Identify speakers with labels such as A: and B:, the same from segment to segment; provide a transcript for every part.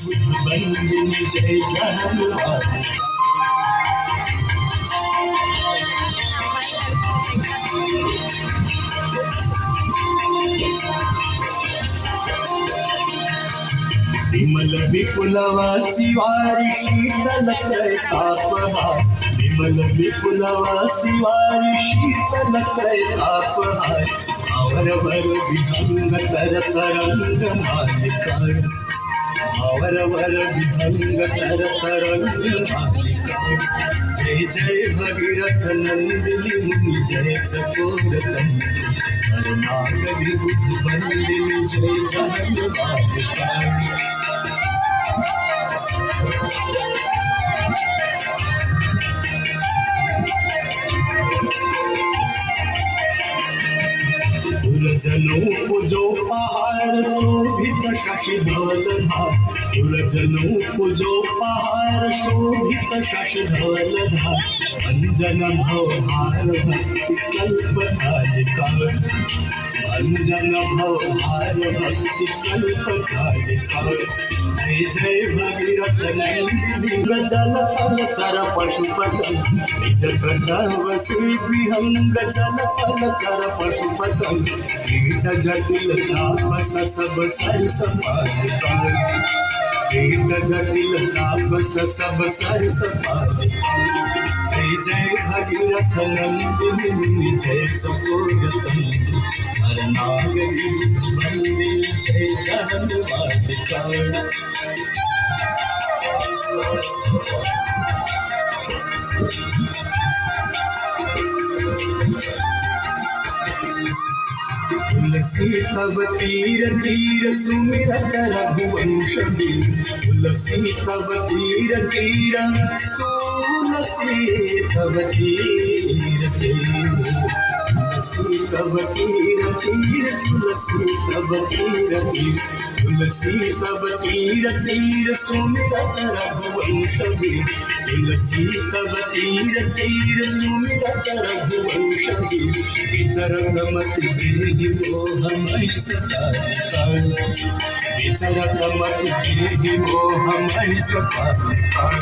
A: बंदिनी जय जय विमल विपुलवासी वारी शीतल तापहा विमल विपुलवासी वारी शीतल तापहाय आवरवर विहंग तर तरंग मालिकाय आवरवर विहंग तर तरंग मालिकाय जय जय भगीरथ नंदिनी मुनि जय चकोर चंद्र नागरी बुद्ध बंदिनी जय जय मालिकाय तुलजनो पूजो पहाड़ शोभित शशि धवलधार तुलजनो पूजो पहाड़ शोभित शशि धवलधार अंजन भवहार भक्ति कल्पकालिकाय अंजन भवहार भक्ति कल्पकालिकाय जय जय भगीरथ नंदिनी जल फल चर पशुपतम निज प्रताप श्री विहंग जल फल चर पशुपतम कीट जटिल तापस सब सरस पालिकाय कीट जटिल तापस सब सरस पालिकाय जय जय भगीरथ नंदिनी जय चकोर चंद्र हर नागरी बंदिनी जय जय मालिकाय तुलसी तब तीर तीर सुमिरत रघुवंश वीर तुलसी तब तीर तीर तुलसी तब तीर तीर तुलसी तब तीर तीर तुलसी तब तीर तीर तुलसी तब तीर तीर सुमिरत रघुवंश वीर तुलसी तब तीर तीर सुमिरत रघुवंश वीर विचरत मति गिरि मोहमय सतारिकाय विचरत मति गिरि मोहमय सतारिकाय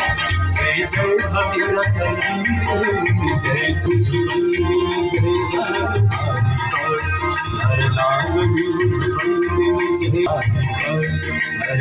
A: जय जय भगीरथ नंदिनी जय जय जय हर नाम विभुति जय हर